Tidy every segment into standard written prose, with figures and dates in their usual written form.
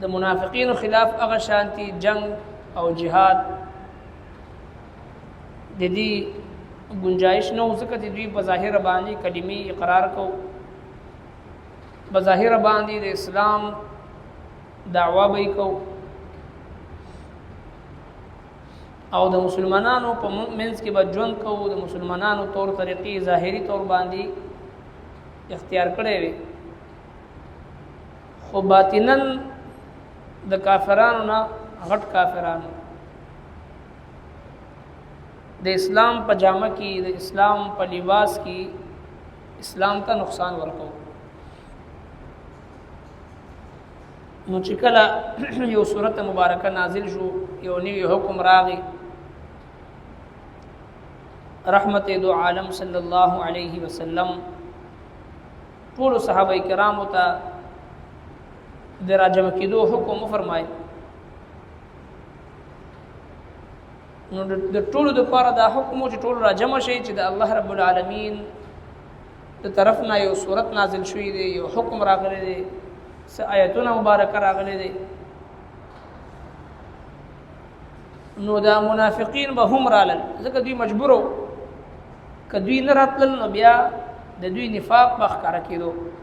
د منافقینو خلاف هغه شانتي جنگ او جهاد د دې گنجائش نو ځکه چې دوی په ظاهر باندې کلمې اقرار کو په ظاهر باندې د اسلام دعوا به کو او د مسلمانانو په منځ کې به ژوند کو د مسلمانانو طور طریقې ظاهري طور باندې اختیار کړي وي خو باطناً د کافرانو نه غټ کافرانو د اسلام په جامه کې د اسلام په لباس کې اسلام ته نقصان ورکو نو چې کله یو سورته مبارکه نازل شو یو نوی حکم راغی رحمت دو عالم صلی الله علیه وسلم ټول صحابه کرامو ته د راجم کېدو حکم فرمای نو د ټولو د پاره دا حکم چې ټول راجم شي چې د الله رب العالمین د طرف نه یو سورت نازل شوی دی یو حکم راغلی دی س آیتونه مبارکه راغلی دی نو دا منافقین به هم رالل ځکه دوی مجبورو که دوی نه راتلل نو بیا د دوی نفاق به ښکاره کېدو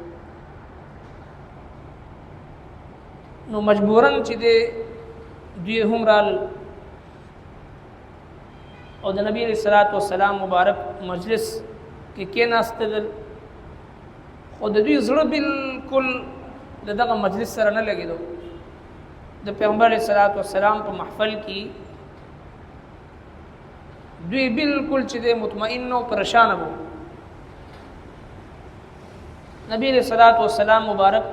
نو مجبورن چې دوی هم رال او د نبی صلی الله علیه وسلم مبارک مجلس کې کېناستل خو د دوی زړه بالکل دغه مجلس سره نه لګیدو د پیغمبر صلی الله علیه وسلم په محفل کې دوی بالکل چې مطمئن او پریشان وو نبی صلی الله علیه وسلم مبارک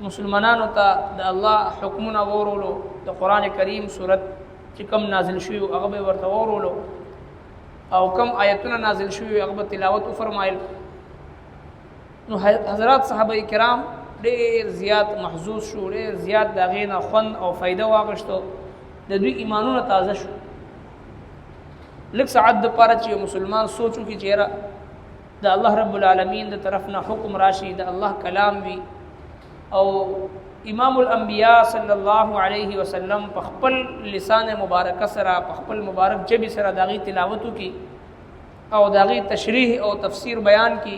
مسلمانانو ته د الله حکمونه ورولو د قران کریم صورت چې کوم نازل شوی هغه به ورته ورولو او کوم آیتونه نازل شوی هغه به تلاوت فرمایل نو حضرات صحابه کرام ډېر زیات محظوظ شو ډېر زیات دغه نه خوند او فائدہ واغشتو د دوی ایمانونه تازه شو لکه ساعت د پاره چې مسلمان سوچو کې چیرې د الله رب العالمین د طرف نه حکم راشي د الله کلام وی او امام الانبیاء صلی الله علیه وسلم په خپل لسان مبارک سره په خپل مبارک جبی سره داغي تلاوت کی او داغي تشریح او تفسیر بیان کی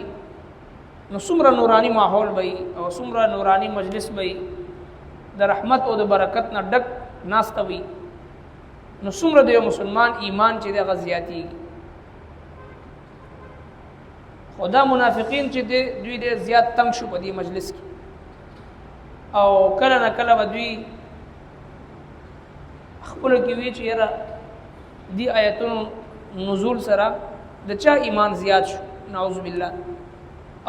نو څومره نورانی ماحول وي او څومره نورانی مجلس وي د رحمت او د برکت نه ډک ناسته وي نو څومره د مسلمان ایمان چې د غزياتي خدا منافقین چې دوی ډېر زیات تنگ شو په دې مجلس کې او کله نه کله دوی خپل کې وی چې یاره دی آیتونو نزول سره د چا ایمان زیات شو نعوذ بالله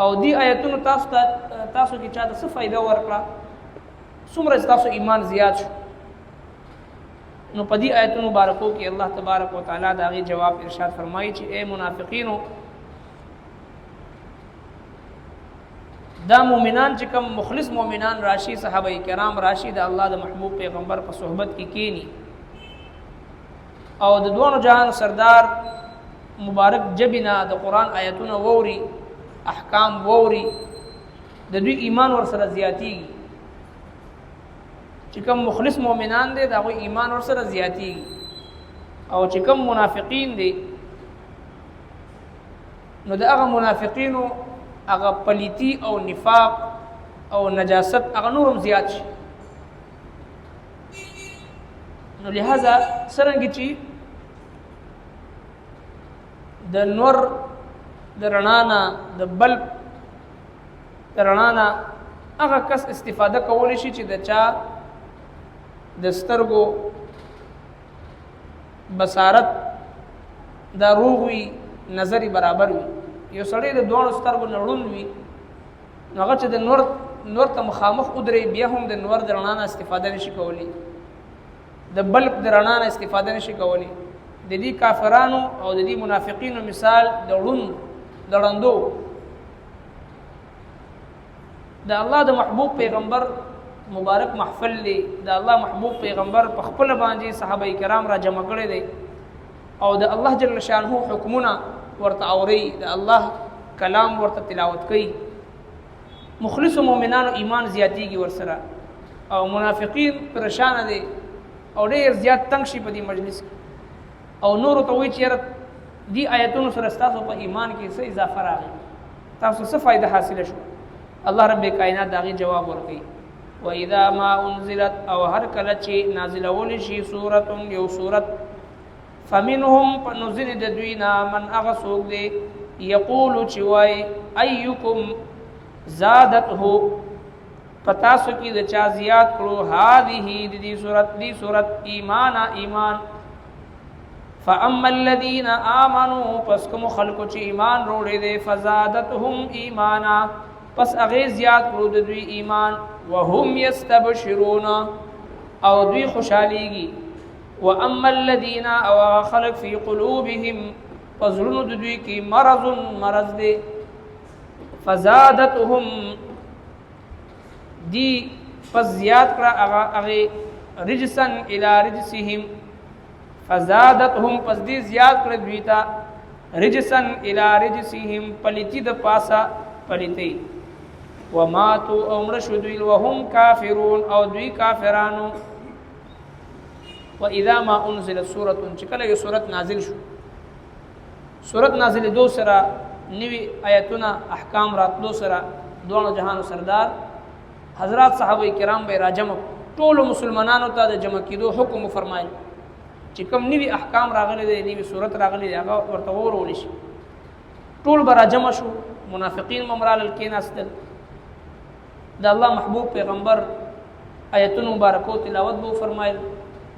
او دی آیتونو تاسو کې چا د څه فائدہ ورکړه څومره تاسو ایمان زیات شو نو په دې آیتونو مبارکو کې الله تبارک وتعالى دا غي جواب ارشاد فرمایي چې اے منافقینو دا مؤمنان چې کوم مخلص مؤمنان راشي صحابه کرام راشي د الله د محبوب پیغمبر په صحبت کې کینی او د دوه جهان سردار مبارک جبینا د قران آیتونه ووري احکام ووري د دوی ایمان ور سره زیاتی چې کوم مخلص مؤمنان دي دا غو ایمان ور سره زیاتی او چې کوم منافقین دي نو دا هغه منافقینو هغه پلیتی او نفاق او نجاست هغه نورم زیات شي نو لہذا سرنګ چې د نور د رڼانا د بلب د رڼانا هغه کس استفاده کولی شي چې د چا د سترګو بصارت دا روغ وي نظر برابر وي یو سړی د دوه سترګو نړون وي هغه چې د نور ته مخامخ ودرې بیا هم د نور د رڼا نه استفاده نشي کولی د بلب د رڼا نه استفاده نشي کولی د دې کافرانو او د دې منافقینو مثال د ړندو د الله د محبوب پیغمبر مبارک محفل دی د الله محبوب پیغمبر په خپل باندې صحابه کرام را جمع کړي دي او د الله جل شانه حکمونه ورته اوري د الله کلام ورته تلاوت کوي مخلص مؤمنانو ایمان زیاتیږي ورسره او منافقین پریشان دي او ډېر زیات تنگ شي په دې مجلس کې او نور ته وایي چې دی آیتونو سره تاسو په ایمان کې څه اضافه راغی تاسو څه فائدہ حاصل شو الله رب کائنات داغي جواب ورکړي واذا ما انزلت او هر کله چې نازلول شي سوره یو سوره فمنهم فنزل دوینا من اغسوق دی یقول چې وای ايکم زادته پتاسو کې د چا زیات کړو هذه دې سوره ایمان فاما الذين امنوا پس کوم خلکو چې ایمان وروړي دي فزادتهم ایمانا پس هغه زیات کړو د دوی ایمان وهم یستبشرون او دوی خوشاليږي واما الذين او خلق في قلوبهم فزرون د دوی کې مرض دي فزادتهم دی پس زیات کړه هغه رجسن الى رجسهم فزادتهم پس دی زیاد کړ دوی ته رجسن الى رجسهم پلیتی د پاسا پلیتی وماتوا امر شدوی وهم کافرون او دوی کافرانو واذا ما انزل سوره چکله یو سوره نازل شو سوره نازل دو سره نوی آیتونه احکام راتلو سره دوه جهان سردار حضرات صحابه کرام به راجم ټول مسلمانانو ته د جمع کېدو حکم فرمایل چې کوم نوی احکام راغلي دي نوی صورت راغلي دي هغه ورته ورول شي ټول برا جمع شو منافقین ممرال الکیناستل د الله محبوب پیغمبر آیتونو مبارکو تلاوت بو فرمایل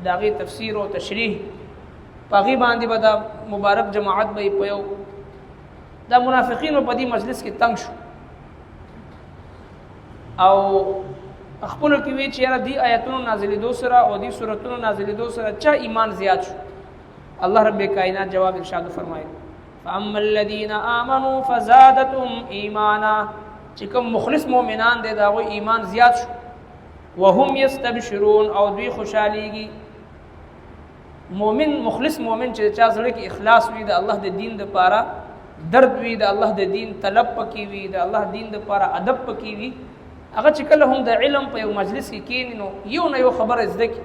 داغي تفسیر او تشریح پاغي باندې بدا مبارک جماعت به پيو دا منافقین په دې مجلس کې تنگ شو او خپل کې وی چې یاره دی آیتونو نازلې دو سره او دی سورتونو نازلې دو سره چا ایمان زیات شو الله رب کائنات جواب ارشاد فرمایي فاما الذين امنوا فزادتهم ایمانا چې کوم مخلص مؤمنان دي دا وی ایمان زیات شو وهم یستبشرون او دوی خوشاليږي مؤمن مخلص مؤمن چې چا زړه کې اخلاص وي د الله د دین لپاره درد وي د الله د دین طلب پکې وي د الله دین لپاره ادب پکې وي هغه چې کله هم د علم په یو مجلس کې کېني نو یو نه یو خبره زده کی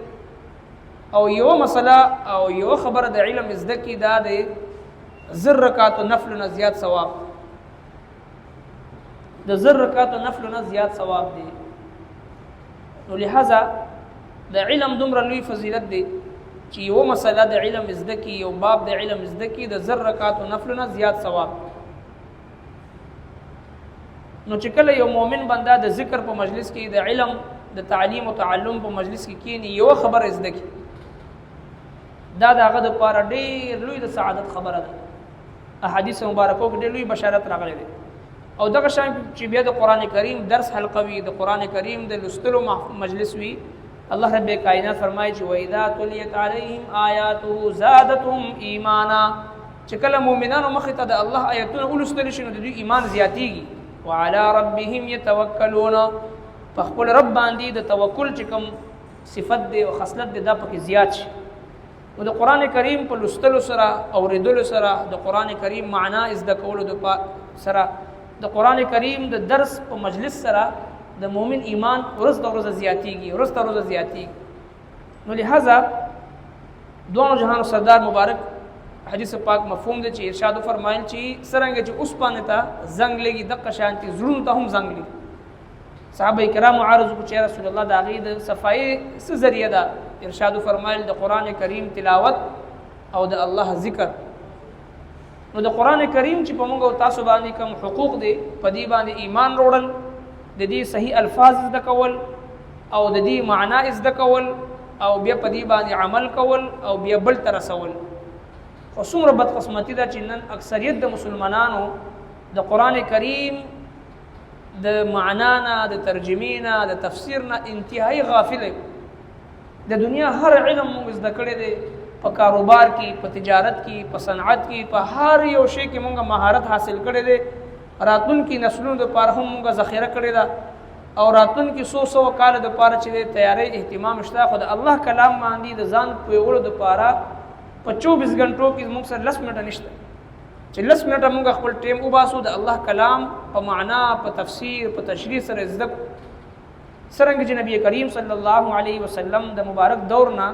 او یو مسله او یو خبره د علم زده کی دا د زر رکعات نفل نه زیات ثواب د زر رکعات نفل نه زیات ثواب دی نو لہذا د علم دومره لوی فضیلت دی چې یو مسله د علم زده کی یو باب د علم زده کی د زر رکعات نفل نه زیات ثواب نو چې کله یو مؤمن بنده د ذکر په مجلس کې د علم د تعلیم او تعلم په مجلس کې کینی یو خبره زده کی دا دغه د پاره ډېر لوی د سعادت خبره ده احادیث مبارکو کې ډېر لوی بشارت راغلي دي او دغه شان چې بیا د قران کریم درس حلقه وي د قران کریم د لستلو مجلس وي الله رب کائنات فرمایي چې واذا تليت عليهم آیاته زادتهم ایمانا چې کله مؤمنانو مخ ته د الله آیاتونه ولستل شي نو د دوی ایمان زیاتیږي وعلى ربهم يتوکلون فخپل رب باندې د توکل چې کوم صفت دی او خصلت دی دا پکې زیات شي او د قران کریم په لستلو سره اوریدلو سره د قران کریم معنا از د کولو د سره د قران کریم د درس په مجلس سره د مؤمن ایمان ورځ د ورځ زیاتیږي ورځ د ورځ زیاتیږي نو لہذا دوه جهان سردار مبارک حدیث پاک مفهوم دی چې ارشاد فرمایل چې سرنګ چې اوس باندې ته زنګ لګي د قشانتي زړونو ته هم زنګ لګي صحابه کرام عارض کو چې رسول الله د غي د صفای س ذریعہ دا ارشاد فرمایل د قران کریم تلاوت او د الله ذکر نو د قران کریم چې په موږ او تاسو باندې کوم حقوق دي په دې باندې ایمان وروړل د دې صحیح الفاظ زده کول او د دې معنا زده کول او بیا په دې باندې عمل کول او بیا بل تر رسول خو څومره بدقسمتي ده چې نن اکثریت د مسلمانانو د قران کریم د معنا نه د ترجمې نه د تفسیر نه انتهایی غافل د دنیا هر علم موږ زده کړی دی په کاروبار کې په تجارت کې په صنعت کې په هر یو شی کې موږ مهارت حاصل کړی دی راتلونکي نسلونو لپاره هم موږ ذخیره کړی ده او راتلونکي 100 کال لپاره چې تیاری اهتمام شته خو د الله کلام باندې د ځان پوهولو لپاره په 24 غنټو کې موږ سره 10 منټه نشته چې 10 منټه موږ خپل ټیم وباسو د الله کلام په معنا په تفسیر په تشریح سره زده څرنګه چې نبی کریم صلی الله علیه وسلم د مبارک دورنا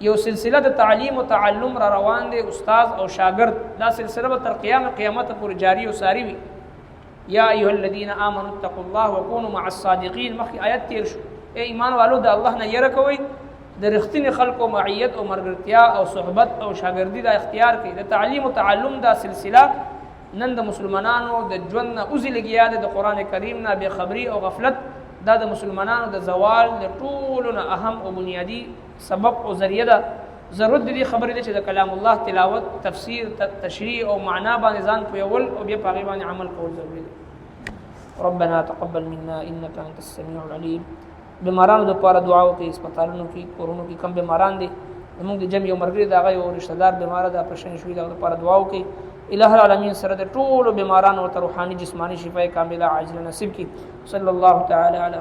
یو سلسله د تعلیم او تعلم را روان دي، استاد او شاګرد دا سلسله به تر قیامت پورې جاری او ساری وي. یا ایها الذین آمنوا اتقوا الله وکونوا مع الصادقین، مخکې آیت تیر شو. ای ایمان والو د الله نه یره کوئ، د رښتینې خلکو معیت او مرګرتیا او صحبت او شاګردي دا اختیار کړئ. د تعلیم او تعلم دا سلسله نن د مسلمانانو د ژوند نه اوزې لګیا ده، د قرآن کریم نه بې خبري او غفلت دا د مسلمانانو د زوال د ټولو نه اهم او بنیادی سبب او ذریعہ ده. ضرورت دې خبرې ده چې د کلام الله تلاوت، تفسیر، تشریح او معنا باندې ځان پویول او بیا په هغې باندې عمل کول ضروري ده. ربنا تقبل منا انك انت السميع العليم. بیمارانو دپاره دعا وکړئ، هسپتالونو کې کورونو کې کم بیماران دي، زموږ د جمع یو ملګري د هغه یو رشته دار بیماره ده، اپریشن شوي د هغه دپاره دعا وکړئ. الہ العالمین سره د ټولو بیمارانو ته روحاني جسماني شفای کامله عاجله نصیب کړي. صلی الله تعالی علی